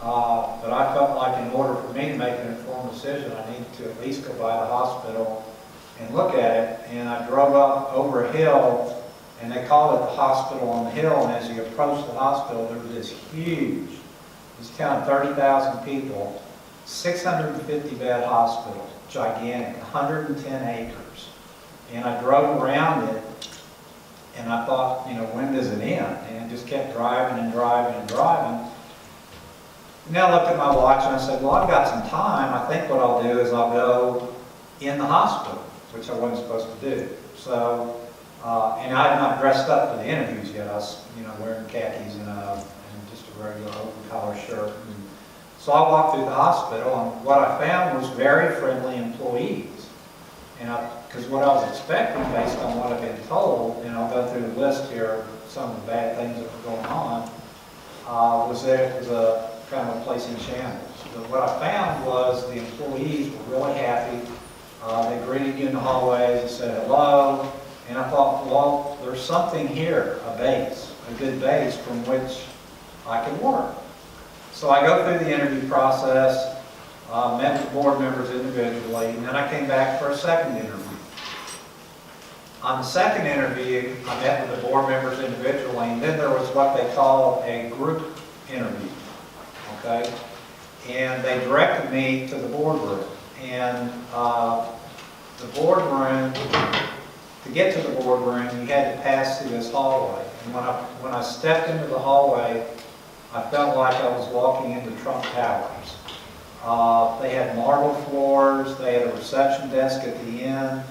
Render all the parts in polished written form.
but I felt like in order for me to make an informed decision, I needed to at least go by the hospital and look at it. And I drove up over a hill, and they called it the hospital on the hill, and as you approach the hospital, there was this huge, this town of 30,000 people, 650 bed hospital, gigantic, 110 acres. And I drove around it, and I thought, you know, when does it end? And I just kept driving and driving and driving. And then I looked at my watch and I said, well, I've got some time. I think what I'll do is I'll go in the hospital, which I wasn't supposed to do. So, and I had not dressed up for the interviews yet. I was, you know, wearing khakis and just a regular open collar shirt. And so I walked through the hospital, and what I found was very friendly employees. And because what I was expecting based on what I've been told, and I'll go through the list here of some of the bad things that were going on, was that it was a kind of a place in shambles. But what I found was the employees were really happy. They greeted you in the hallways and said hello. And I thought, well, there's something here, a base, a good base from which I can work. So I go through the interview process, met with board members individually, and then I came back for a second interview. On the second interview, I met with the board members individually, and then there was what they call a group interview, okay? And they directed me to the boardroom. And the boardroom, to get to the boardroom, you had to pass through this hallway. And when I stepped into the hallway, I felt like I was walking into Trump Towers. They had marble floors, they had a reception desk at the end,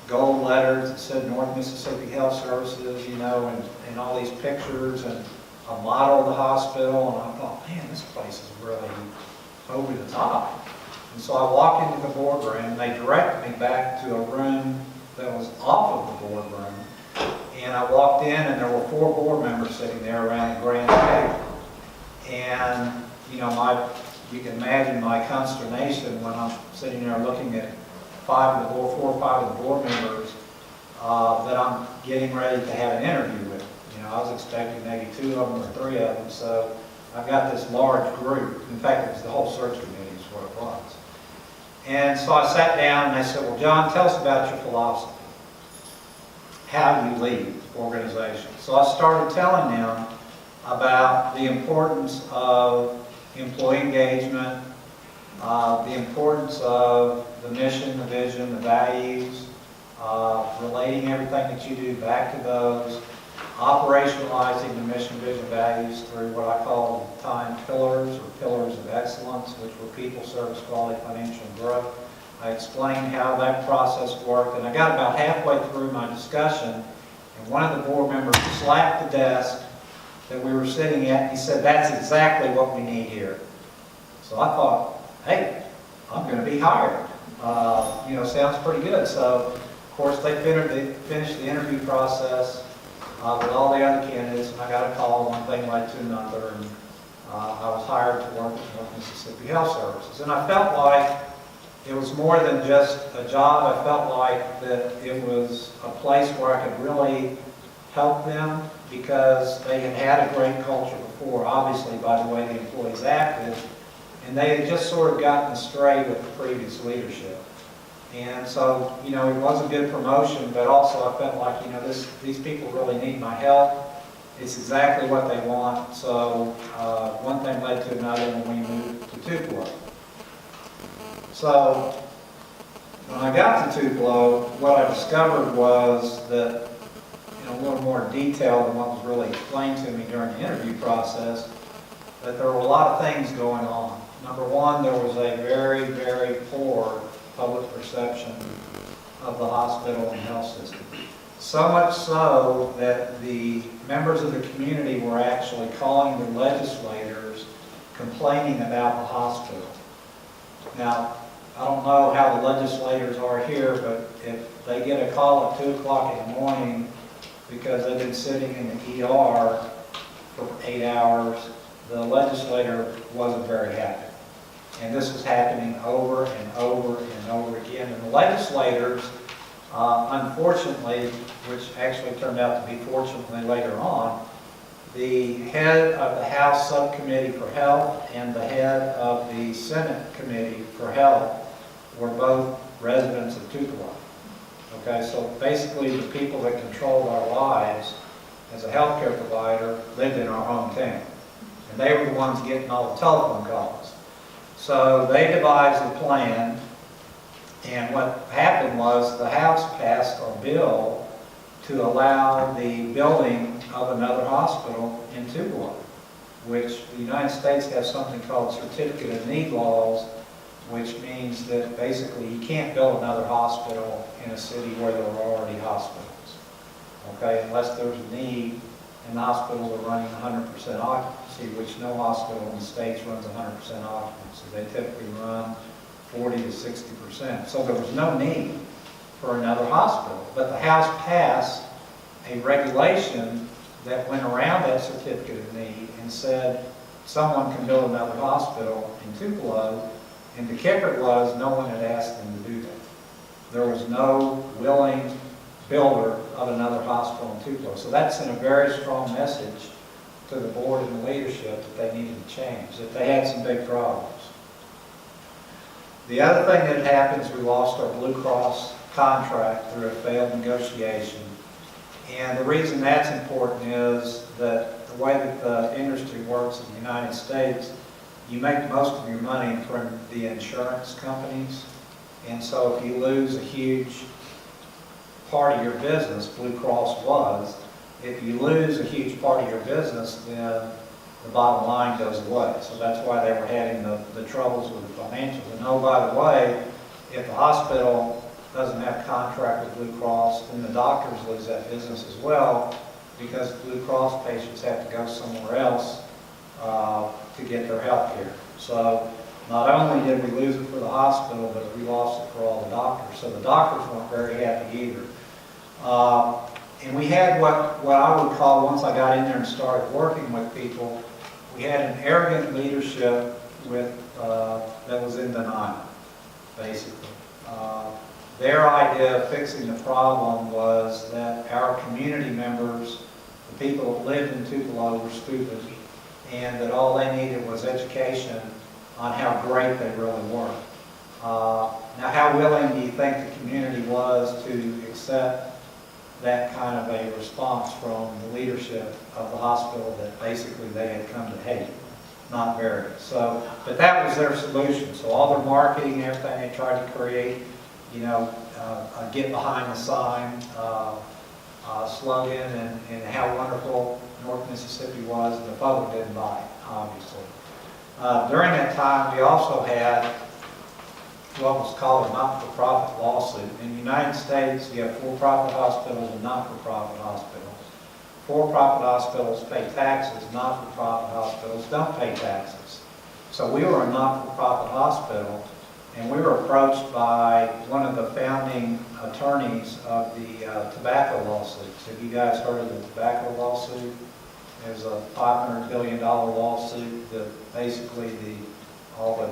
gold letters that said North Mississippi Health Services, you know, and all these pictures and a model of the hospital. And I thought, man, this place is really over the top. And so I walked into the boardroom, and they directed me back to a room that was off of the boardroom. And I walked in, and there were 4 board members sitting there around a grand table. And, you know, you can imagine my consternation when I'm sitting there looking at 4 or 5 of the board members that I'm getting ready to have an interview with. You know, I was expecting maybe 2 of them or 3 of them. So I've got this large group. In fact, it was the whole search committee is what it was. And so I sat down and I said, well, John, tell us about your philosophy. How you lead organizations. So I started telling them about the importance of employee engagement, the importance of the mission, the vision, the values, relating everything that you do back to those, operationalizing the mission, vision, values through what I call at the time pillars or pillars of excellence, which were people, service, quality, financial, and growth. I explained how that process worked, and I got about halfway through my discussion, and one of the board members slapped the desk that we were sitting at, and he said, that's exactly what we need here. So I thought, hey, I'm going to be hired. You know, sounds pretty good. So, of course, they finished the interview process with all the other candidates, and I got a call, one thing led to another, and I was hired to work at North Mississippi Health Services. And I felt like it was more than just a job. I felt like that it was a place where I could really help them because they had had a great culture before, obviously by the way the employees acted, and they had just sort of gotten astray with the previous leadership. And so, you know, it was a good promotion, but also I felt like, you know, these people really need my help. It's exactly what they want. So one thing led to another when we moved to Tupelo. So when I got to Tupelo, what I discovered was that, in a little more detail than what was really explained to me during the interview process, that there were a lot of things going on. Number one, there was a very, very poor public perception of the hospital and health system. So much so that the members of the community were actually calling the legislators complaining about the hospital. Now, I don't know how the legislators are here, but if they get a call at 2 o'clock in the morning because they've been sitting in the ER for 8 hours, the legislator wasn't very happy. And this was happening over and over and over again. And the legislators, unfortunately, which actually turned out to be fortunately later on, the head of the House Subcommittee for Health and the head of the Senate Committee for Health were both residents of Tupelo. Okay, so basically the people that controlled our lives as a healthcare provider lived in our hometown. And they were the ones getting all the telephone calls. So they devised a plan, and what happened was the House passed a bill to allow the building of another hospital in Tupelo, which the United States has something called Certificate of Need laws, which means that basically you can't build another hospital in a city where there are already hospitals. Okay, unless there's a need and the hospitals are running 100% occupancy, which no hospital in the States runs 100% occupancy. They typically run 40 to 60%. So there was no need for another hospital. But the House passed a regulation that went around that certificate of need and said someone can build another hospital in Tupelo, and the kicker was no one had asked them to do that. There was no willing builder of another hospital in Tupelo. So that sent a very strong message to the board and the leadership that they needed to change, that they had some big problems. The other thing that happened is we lost our Blue Cross contract through a failed negotiation. And the reason that's important is that the way that the industry works in the United States, you make most of your money from the insurance companies. And so if you lose a huge part of your business, Blue Cross was, if you lose a huge part of your business, then the bottom line goes away. So that's why they were having the troubles with the financials. And oh, by the way, if the hospital doesn't have a contract with Blue Cross, then the doctors lose that business as well, because Blue Cross patients have to go somewhere else to get their health care. So not only did we lose it for the hospital, but we lost it for all the doctors. So the doctors weren't very happy either. And we had what I would call, once I got in there and started working with people, we had an arrogant leadership that was in denial, basically. Their idea of fixing the problem was that our community members, the people that lived in Tupelo, were stupid, and that all they needed was education on how great they really were. Now, how willing do you think the community was to accept that kind of a response from the leadership of the hospital that basically they had come to hate? Not very. So, but that was their solution. So all their marketing and everything they tried to create, you know, get behind the sign, slogan, and how wonderful North Mississippi was, and the public didn't buy it, obviously. During that time, we also had what was called a not-for-profit lawsuit. In the United States, you have for-profit hospitals and not-for-profit hospitals. For-profit hospitals pay taxes, not-for-profit hospitals don't pay taxes. So we were a not-for-profit hospital, and we were approached by one of the founding attorneys of the tobacco lawsuits. Have you guys heard of the tobacco lawsuit? There's a $500 billion lawsuit that basically all the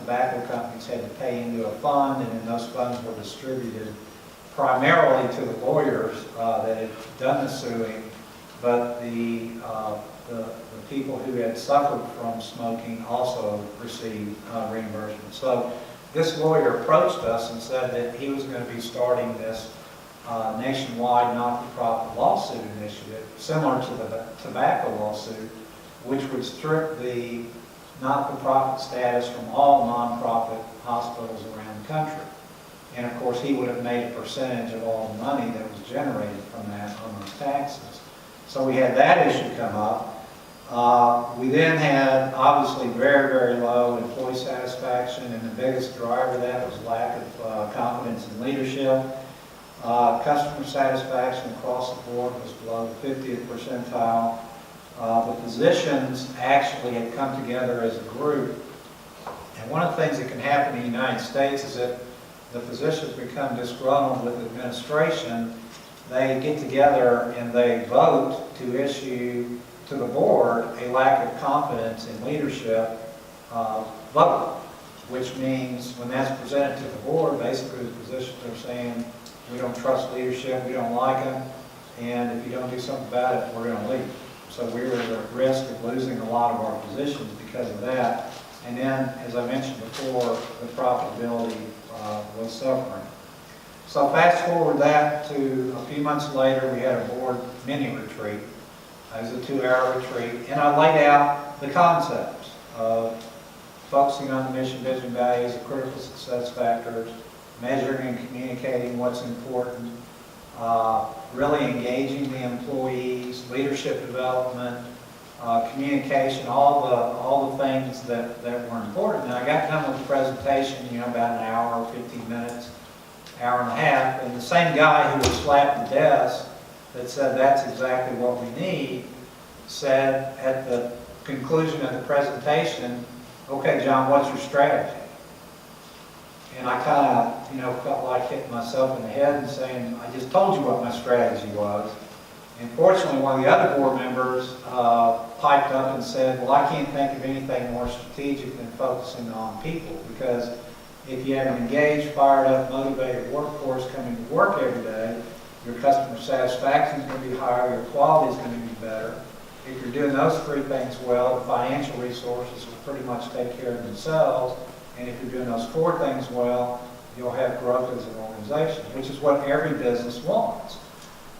tobacco companies had to pay into a fund, and then those funds were distributed primarily to the lawyers that had done the suing, but the people who had suffered from smoking also received reimbursement. So this lawyer approached us and said that he was going to be starting this nationwide not-for-profit lawsuit initiative, similar to the tobacco lawsuit, which would strip the not-for-profit status from all non-profit hospitals around the country. And of course, he would have made a percentage of all the money that was generated from that on those taxes. So we had that issue come up. We then had, obviously, very, very low employee satisfaction, and the biggest driver of that was lack of confidence in leadership. Customer satisfaction across the board was below the 50th percentile. The physicians actually had come together as a group. And one of the things that can happen in the United States is that the physicians become disgruntled with administration. They get together and they vote to issue to the board a lack of confidence in leadership vote, which means when that's presented to the board, basically the physicians are saying, we don't trust leadership, we don't like them, and if you don't do something about it, we're going to leave. So we were at risk of losing a lot of our positions because of that. And then, as I mentioned before, the profitability was suffering. So fast forward that to a few months later, we had a board mini retreat. It was a 2-hour retreat, and I laid out the concepts of focusing on the mission, vision, values, the critical success factors, measuring and communicating what's important, really engaging the employees, leadership development, communication, all the things that were important. And I got done with the presentation, about an hour, 15 minutes, hour and a half, and the same guy who was slapped the desk that said that's exactly what we need said at the conclusion of the presentation, "Okay, John, what's your strategy?" And I kind of, felt like hitting myself in the head and saying, "I just told you what my strategy was." And fortunately, one of the other board members piped up and said, "Well, I can't think of anything more strategic than focusing on people, because if you have an engaged, fired up, motivated workforce coming to work every day, your customer satisfaction is going to be higher, your quality is going to be better. If you're doing those 3 things well, the financial resources will pretty much take care of themselves. And if you're doing those 4 things well, you'll have growth as an organization," which is what every business wants.